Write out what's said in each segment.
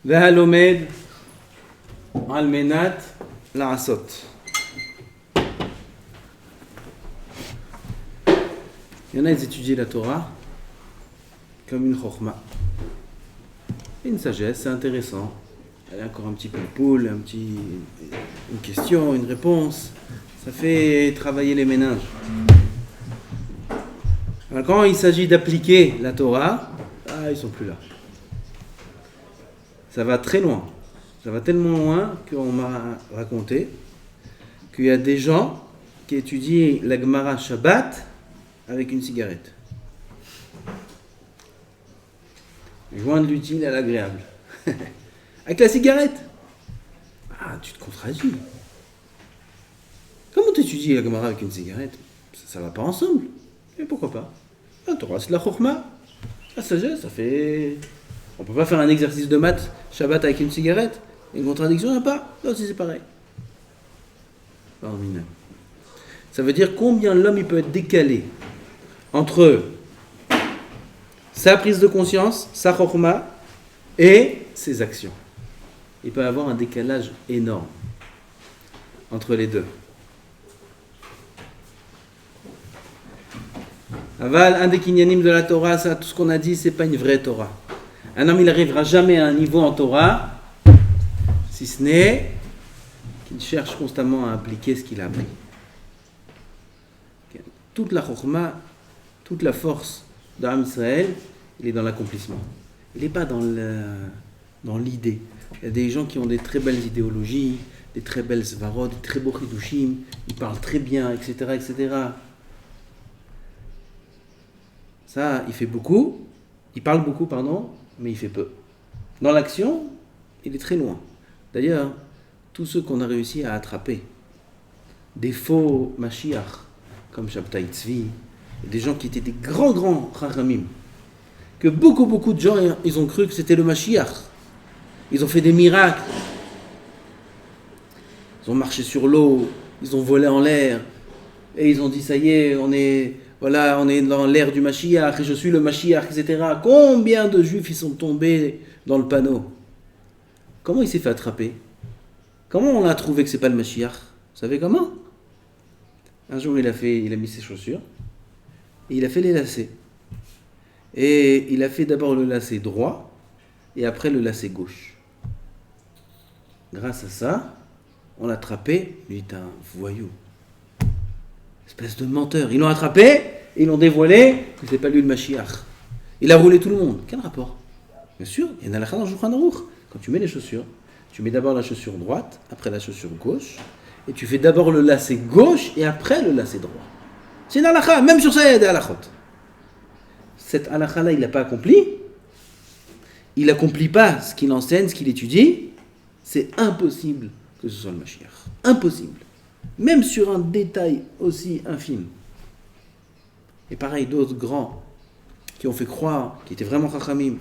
והלומד על מנת לעשות. Il y en a, ils étudient la Torah comme une chokhma. Une sagesse, c'est intéressant. Il y a encore un petit peu de poule, une question, une réponse. Ça fait travailler les méninges. Alors quand il s'agit d'appliquer la Torah, ils sont plus là. Ça va très loin. Ça va tellement loin qu'on m'a raconté qu'il y a des gens qui étudient la Gemara Shabbat avec une cigarette. Joindre l'utile à l'agréable. Avec la cigarette. Tu te contradis. Comment t'étudies la Gemara avec une cigarette? Ça va pas ensemble. Et pourquoi pas? La Torah, c'est de la chokhma. La sagesse, ça fait... On peut pas faire un exercice de maths Shabbat avec une cigarette. Une contradiction, il n'y a pas. Là aussi, c'est pareil. Formidable. Ça veut dire combien l'homme il peut être décalé entre sa prise de conscience, sa chokhma, et ses actions. Il peut y avoir un décalage énorme entre les deux. Aval, un des kinyanim de la Torah, ça, tout ce qu'on a dit, c'est pas une vraie Torah. Un homme, il n'arrivera jamais à un niveau en Torah, si ce n'est qu'il cherche constamment à appliquer ce qu'il a appris. Toute la chokhma, toute la force d'Am Israël, il est dans l'accomplissement. Il n'est pas dans l'idée. Il y a des gens qui ont des très belles idéologies, des très belles svarot, des très beaux chidushim, ils parlent très bien, etc., etc. Ça, il fait beaucoup, il parle beaucoup, mais il fait peu. Dans l'action, il est très loin. D'ailleurs, tous ceux qu'on a réussi à attraper, des faux Mashiach, comme Shabtai Tzvi, des gens qui étaient des grands Chachamim, que beaucoup de gens, ils ont cru que c'était le Mashiach. Ils ont fait des miracles. Ils ont marché sur l'eau, ils ont volé en l'air, et ils ont dit, ça y est, on est dans l'ère du Mashiach, et je suis le Mashiach, etc. Combien de Juifs ils sont tombés dans le panneau? Comment il s'est fait attraper? Comment on a trouvé que c'est pas le Mashiach? Vous savez comment? Un jour, il a mis ses chaussures, et il a fait les lacets. Et il a fait d'abord le lacet droit, et après le lacet gauche. Grâce à ça, on l'a attrapé, lui est un voyou. Espèce de menteur. Ils l'ont attrapé, et ils l'ont dévoilé, que c'est pas lui le Mashiach. Il a roulé tout le monde. Quel rapport? Bien sûr, il y a une halakha dans Shulchan Aruch. Quand tu mets les chaussures, tu mets d'abord la chaussure droite, après la chaussure gauche, et tu fais d'abord le lacet gauche, et après le lacet droit. C'est une halakha, même sur ça, il y a des halakhot. Cette halakha-là, il l'a pas accompli. Il n'accomplit pas ce qu'il enseigne, ce qu'il étudie. C'est impossible que ce soit le Mashiach. Impossible. Même sur un détail aussi infime. Et pareil, d'autres grands qui ont fait croire, qui étaient vraiment chachamim.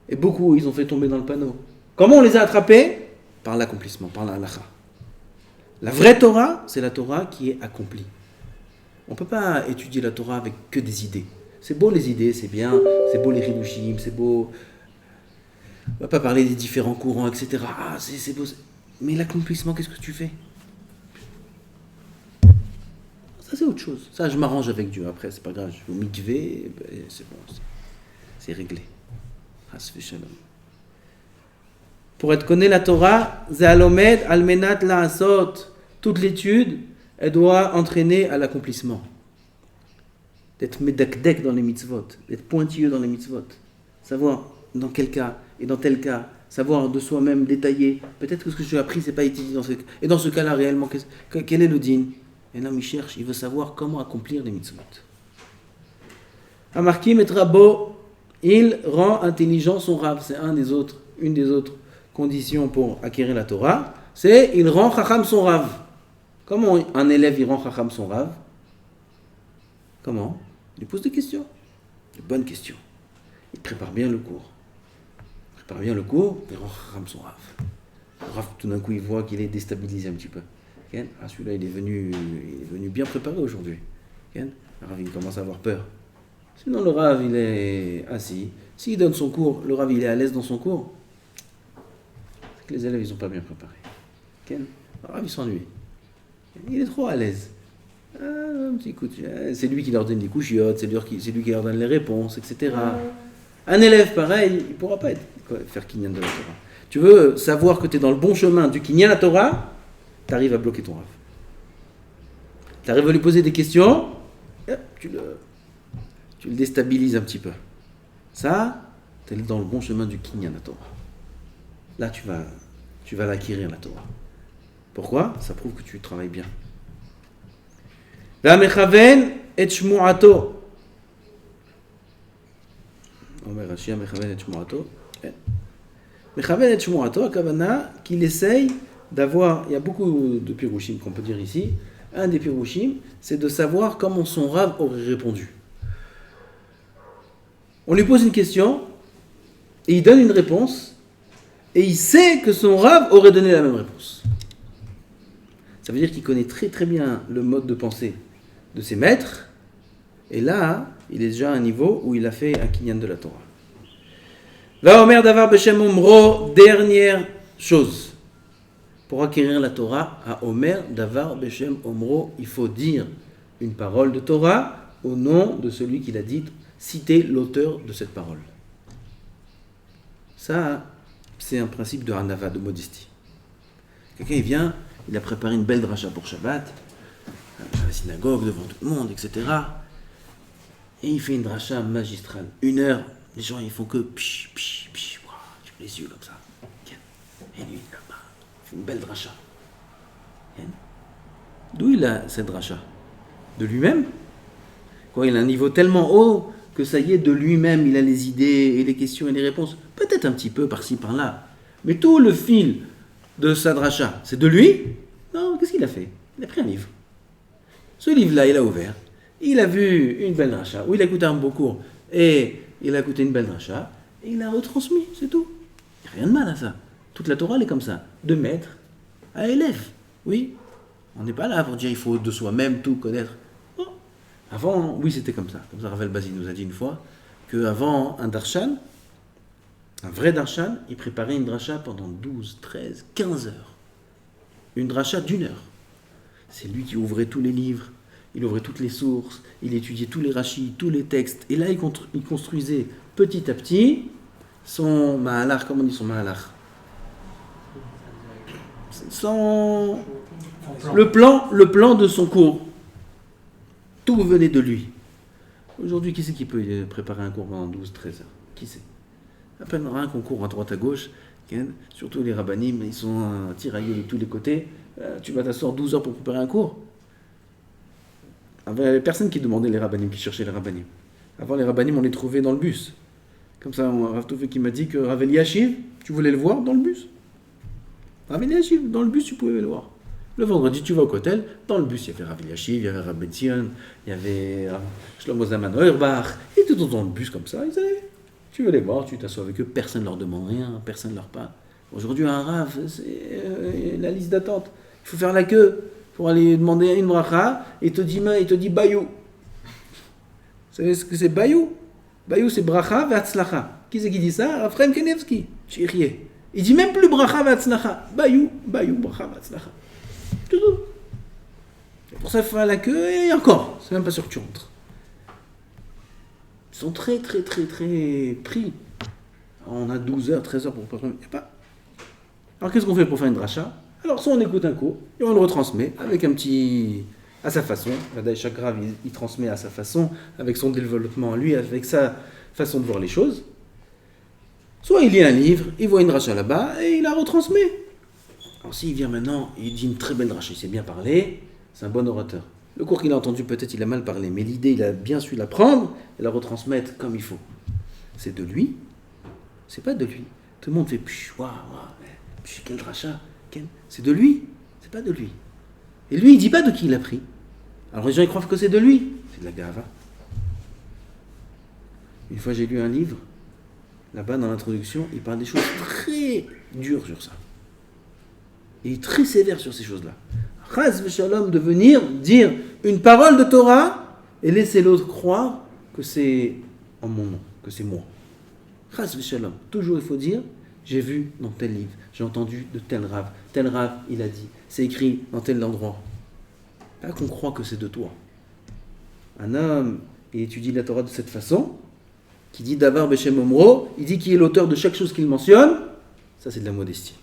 Et beaucoup, ils ont fait tomber dans le panneau. Comment on les a attrapés? Par l'accomplissement, par la halakha. La vraie Torah, c'est la Torah qui est accomplie. On ne peut pas étudier la Torah avec que des idées. C'est beau les idées, c'est bien, c'est beau les chidushim, c'est beau... On ne va pas parler des différents courants, etc. C'est beau. Mais l'accomplissement, qu'est-ce que tu fais? Ça, c'est autre chose. Ça, je m'arrange avec Dieu. Après, c'est pas grave. Je vais mikvé, c'est bon. C'est réglé. Pour être connu la Torah, Zalomed almenat la'asot. Toute l'étude, elle doit entraîner à l'accomplissement. D'être médakdek dans les mitzvot, d'être pointilleux dans les mitzvot. Savoir dans quel cas et dans tel cas. Savoir de soi-même détailler. Peut-être que ce que j'ai appris, c'est pas étudié dans ce cas. Et dans ce cas-là, réellement, quel est le din? Et là, il cherche, il veut savoir comment accomplir les mitzvot. Amarkim et Rabo, il rend intelligent son rab. C'est une des autres conditions pour acquérir la Torah. C'est il rend chacham son rav. Comment un élève il rend chacham son rav? Comment? Il lui pose des questions. De bonnes questions. Il prépare bien le cours. Il rend chacham son rav. Le rav, tout d'un coup, il voit qu'il est déstabilisé un petit peu. Celui-là, il est venu bien préparé aujourd'hui. Le Rav, il commence à avoir peur. Sinon, le Rav, il est assis. S'il donne son cours, le Rav, il est à l'aise dans son cours. que les élèves, ils n'ont pas bien préparé. Ken, Rav, il s'ennuie. Il est trop à l'aise. Écoute, c'est lui qui leur donne les couchiottes, c'est lui qui leur donne les réponses, etc. Un élève pareil, il ne pourra pas faire Kinyan de la Torah. Tu veux savoir que tu es dans le bon chemin du Kinyan à Torah, tu arrives à bloquer ton Rav. Tu arrives à lui poser des questions, tu le déstabilises un petit peu. Ça, tu es dans le bon chemin du Kinyan à Torah. Là, tu vas l'acquérir, la Torah. Pourquoi ? Ça prouve que tu travailles bien. Mechaven et shmu'ato. Omer Rashi, mechaven et shmu'ato. Mechaven et shmu'ato, akavana, qu'il essaye d'avoir, il y a beaucoup de pirouchim qu'on peut dire ici. Un des pirouchim, c'est de savoir comment son Rav aurait répondu. On lui pose une question, et il donne une réponse, et il sait que son Rav aurait donné la même réponse. Ça veut dire qu'il connaît très très bien le mode de pensée de ses maîtres, et là, il est déjà à un niveau où il a fait un kinyan de la Torah. Va Omer Davar Beshem Omro, dernière chose. Pour acquérir la Torah, à Omer Davar Beshem Omro, il faut dire une parole de Torah au nom de celui qui l'a dite, citer l'auteur de cette parole. Ça, c'est un principe de Hanava, de modestie. Quelqu'un, il vient, il a préparé une belle dracha pour Shabbat, à la synagogue, devant tout le monde, etc. Et il fait une dracha magistrale. 1 heure, les gens, ils font que psh, psh, psh, wow, tu vois les yeux comme ça. Et lui, là-bas, il fait une belle dracha. D'où il a cette dracha ? De lui-même ? Quoi, il a un niveau tellement haut que ça y est, de lui-même, il a les idées et les questions et les réponses. Peut-être un petit peu par-ci, par-là. Mais tout le fil de sa dracha, c'est de lui ? Non, qu'est-ce qu'il a fait ? Il a pris un livre. Ce livre-là, il a ouvert. Il a vu une belle dracha, ou il a écouté un beau cours, et il a écouté une belle dracha, et il a retransmis, c'est tout. Il n'y a rien de mal à ça. Toute la Torah, elle est comme ça. De maître à élève. Oui. On n'est pas là pour dire il faut de soi-même tout connaître. Non. Avant, oui, c'était comme ça. Comme ça, Ravel Bazi nous a dit une fois, qu'avant un darshan, un vrai darshan, il préparait une dracha pendant 12, 13, 15 heures. Une dracha d'1 heure. C'est lui qui ouvrait tous les livres, il ouvrait toutes les sources, il étudiait tous les rachis, tous les textes, et là il construisait petit à petit son mahalach, comment on dit son mahalach ? Le plan de son cours. Tout venait de lui. Aujourd'hui, qui c'est qui peut préparer un cours pendant 12, 13 heures ? Qui c'est ? À peine un concours à droite à gauche, surtout les rabbanim, ils sont tiraillés de tous les côtés. Tu vas t'asseoir 12 heures pour préparer un cours. Il y avait personne qui demandait les rabbanim, qui cherchait les rabbanim. Avant, les rabbanim, on les trouvait dans le bus. Comme ça, Rav Toufé qui m'a dit que Rav Eliashiv, tu voulais le voir dans le bus. Rav Eliashiv, dans le bus, tu pouvais le voir. Le vendredi, tu vas au Kotel, dans le bus, il y avait Rav Eliashiv, il y avait Rav Betzion, il y avait Shlomo Zalman Auerbach, ils étaient tous dans le bus comme ça, ils allaient. Tu veux les voir, tu t'assois avec eux, personne ne leur demande rien, personne ne leur parle. Aujourd'hui, un Rav, c'est la liste d'attente. Il faut faire la queue pour aller demander une bracha, et il te dit Bayou. Vous savez ce que c'est Bayou ? Bayou, c'est bracha ve'atzlacha. Qui c'est qui dit ça ? Raphaël Kenevski, Chirié. Il dit même plus bracha ve'atzlacha. Bayou, bracha ve'atzlacha. Tout. Pour ça, il faut faire la queue, et encore, c'est même pas sûr que tu rentres. Ils sont très, très, très, très pris. On a 12 heures, 13 heures pour préparer. Il n'y a pas. Alors, qu'est-ce qu'on fait pour faire une dracha ? Alors, soit on écoute un cours, et on le retransmet avec un petit... à sa façon. Chaque Rav, il transmet à sa façon, avec son développement à lui, avec sa façon de voir les choses. Soit il lit un livre, il voit une dracha là-bas, et il la retransmet. Alors, s'il vient maintenant, il dit une très belle dracha, il sait bien parler, c'est un bon orateur. Le cours qu'il a entendu, peut-être il a mal parlé, mais l'idée, il a bien su la prendre et la retransmettre comme il faut. C'est de lui, c'est pas de lui. Tout le monde fait psh, waouh, psh, quel dracha, c'est de lui, c'est pas de lui. Et lui, il dit pas de qui il a pris. Alors les gens, ils croient que c'est de lui. C'est de la gava. Une fois, j'ai lu un livre, là-bas, dans l'introduction, il parle des choses très dures sur ça. Il est très sévère sur ces choses-là. Chaz v'shalom, de venir dire une parole de Torah et laisser l'autre croire que c'est en mon nom, que c'est moi. Chaz v'shalom. Toujours, il faut dire, j'ai vu dans tel livre, j'ai entendu de tel rave, il a dit, c'est écrit dans tel endroit. Pas qu'on croit que c'est de toi. Un homme, il étudie la Torah de cette façon, qui dit Davar Beshem Omro, il dit qui est l'auteur de chaque chose qu'il mentionne, ça c'est de la modestie.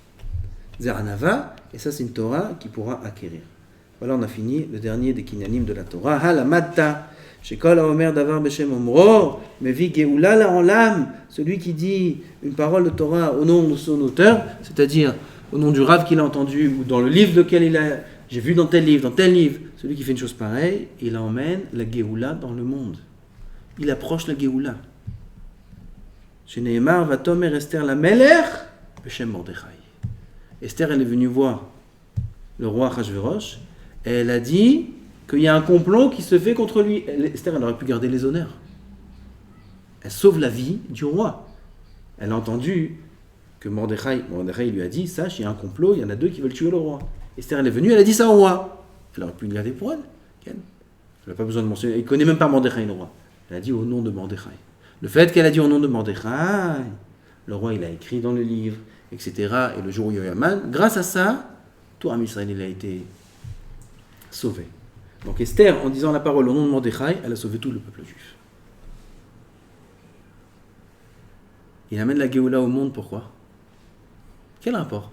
Zeranava, et ça c'est une Torah qui pourra acquérir. Voilà, on a fini le dernier des kinyanim de la Torah. Halamatta, Shekol Haomer Davar Beshem Omro, Mevi Geoula la Olam, celui qui dit une parole de Torah au nom de son auteur, c'est-à-dire au nom du Rav qu'il a entendu, ou dans le livre lequel il a, j'ai vu dans tel livre, celui qui fait une chose pareille, il emmène la Geoula dans le monde. Il approche la Geoula. Chez Nehemar, Vatomer Esther la Meler, Beshem Mordechai. Esther, elle est venue voir le roi Achashverosh, et elle a dit qu'il y a un complot qui se fait contre lui. Esther, elle aurait pu garder les honneurs. Elle sauve la vie du roi. Elle a entendu que Mordechai lui a dit, sache, il y a un complot, il y en a deux qui veulent tuer le roi. Esther, elle est venue, elle a dit ça au roi. Elle aurait pu le garder pour elle. Elle n'a pas besoin de mentionner. Elle ne connaît même pas Mordechai, le roi. Elle a dit au nom de Mordechai. Le fait qu'elle a dit au nom de Mordechai, le roi, il a écrit dans le livre, etc. Et le jour où il y a eu Haman, grâce à ça, tout Am Israël, il a été sauvé. Donc Esther, en disant la parole au nom de Mordechai, elle a sauvé tout le peuple juif. Il amène la Géoula au monde, pourquoi ? Quel rapport ?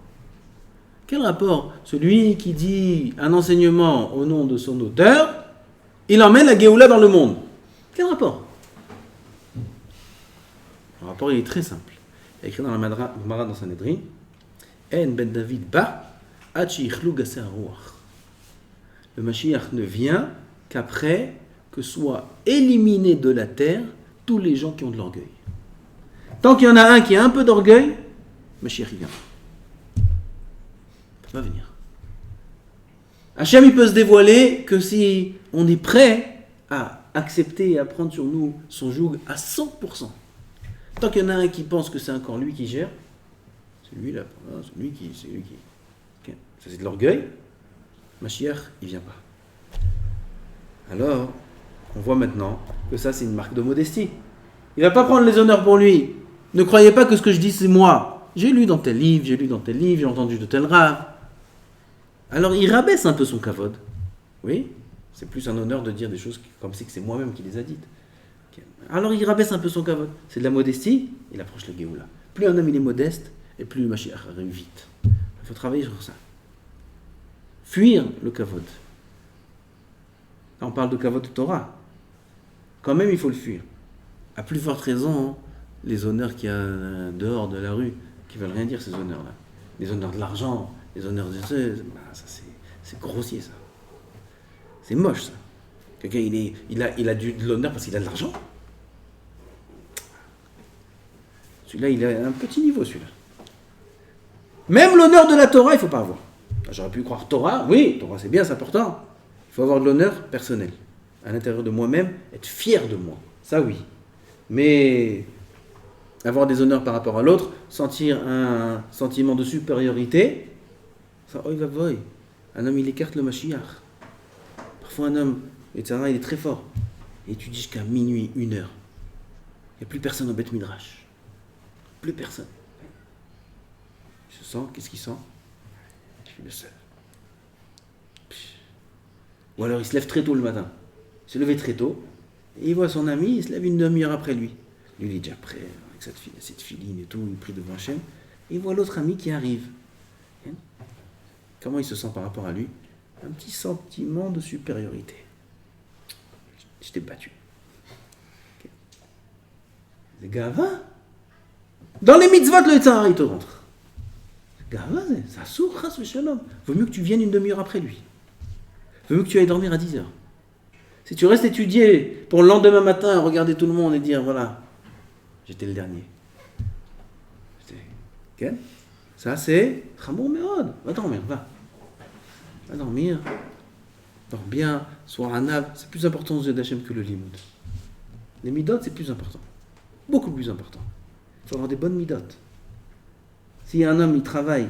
Quel rapport ? Celui qui dit un enseignement au nom de son auteur, il emmène la Géoula dans le monde. Quel rapport ? Le rapport, il est très simple. Il est écrit dans la Gemara dans Sanhedrin, En ben David ba, achi ichlou gaser ruach. Le Mashiach ne vient qu'après que soient éliminés de la terre tous les gens qui ont de l'orgueil. Tant qu'il y en a un qui a un peu d'orgueil, Mashiach il vient. Il ne peut pas venir. Hachem il peut se dévoiler que si on est prêt à accepter et à prendre sur nous son joug à 100%. Tant qu'il y en a un qui pense que c'est encore lui qui gère, c'est lui là, c'est lui qui. Okay. Ça c'est de l'orgueil. Mashiach, il ne vient pas. Alors, on voit maintenant que ça, c'est une marque de modestie. Il ne va pas prendre les honneurs pour lui. Ne croyez pas que ce que je dis, c'est moi. J'ai lu dans tel livre, j'ai entendu de tel rave. Alors, il rabaisse un peu son kavod. Oui, c'est plus un honneur de dire des choses comme si c'est moi-même qui les a dites. Okay. Alors, il rabaisse un peu son kavod. C'est de la modestie, il approche la Géoula. Plus un homme il est modeste, et plus le Mashiach arrive vite. Il faut travailler sur ça. Fuir le kavod. Là, on parle de kavod de Torah. Quand même, il faut le fuir. À plus forte raison, les honneurs qu'il y a dehors de la rue, qui ne veulent rien dire, ces honneurs-là. Les honneurs de l'argent, les honneurs de ça, c'est grossier, ça. C'est moche, ça. Quelqu'un, il a de l'honneur parce qu'il a de l'argent. Celui-là, il a un petit niveau, celui-là. Même l'honneur de la Torah, il ne faut pas avoir. J'aurais pu croire Torah, oui, Torah c'est bien, c'est important. Il faut avoir de l'honneur personnel. À l'intérieur de moi-même, être fier de moi. Ça oui. Mais avoir des honneurs par rapport à l'autre, sentir un sentiment de supériorité, ça, oi va voy. Un homme, il écarte le Mashiach. Parfois un homme, etc., il est très fort. Et tu dis jusqu'à minuit, 1h. Il n'y a plus personne au Beth Midrash. Plus personne. Il se sent, qu'est-ce qu'il sent ? Je suis le seul. Ou alors il se lève très tôt le matin. Il se levait très tôt. Et il voit son ami, il se lève une demi-heure après lui. Lui, il est déjà prêt, avec cette filine et tout, il prie devant Hachem. Et il voit l'autre ami qui arrive. Comment il se sent par rapport à lui ? Un petit sentiment de supériorité. Je t'ai battu. Okay. C'est gava. Dans les mitzvot, le Tzahar, il te rentre. Ça sourd, vaut mieux que tu viennes une demi-heure après lui. Vaut mieux que tu ailles dormir à 10h. Si tu restes étudier pour le lendemain matin, regarder tout le monde et dire voilà, j'étais le dernier. Okay. Ça c'est Chamour Meod. Va dormir, va. Va dormir. Dors bien, sois un ave. C'est plus important aux yeux d'Hachem que le limoud. Les midot, c'est plus important. Beaucoup plus important. Il faut avoir des bonnes midot. Si un homme, il travaille,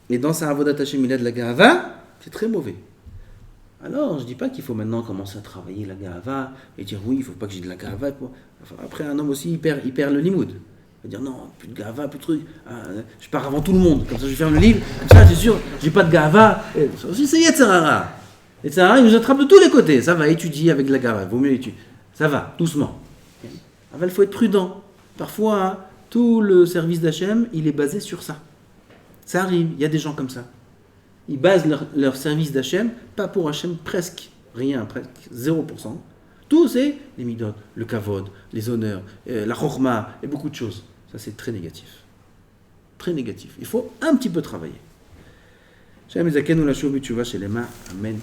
et dans sa avodat Hashem, il a de la gahava, c'est très mauvais. Alors, je ne dis pas qu'il faut maintenant commencer à travailler la gahava, et dire oui, il ne faut pas que j'ai de la gahava. Enfin, après, un homme aussi, il perd le limoud. va dire non, plus de gava, plus de trucs. Je pars avant tout le monde. Comme ça, je vais faire le livre. Comme ça, c'est sûr, j'ai pas de gava. Ça aussi, c'est Yetzirara. Yetzirara, il nous attrape de tous les côtés. Ça va, étudier avec de la gava. Vaut mieux étudier. Ça va, doucement. Il faut être prudent. Parfois, hein, tout le service d'Hachem, il est basé sur ça. Ça arrive, il y a des gens comme ça. Ils basent leur service d'Hachem, pas pour Hachem, presque rien, presque 0%. Tout c'est les midot, le kavod, les honneurs, la chokhma et beaucoup de choses. Ça c'est très négatif. Très négatif. Il faut un petit peu travailler. Shem Zaken ou la Shobit Tshuva Shelema. Amen.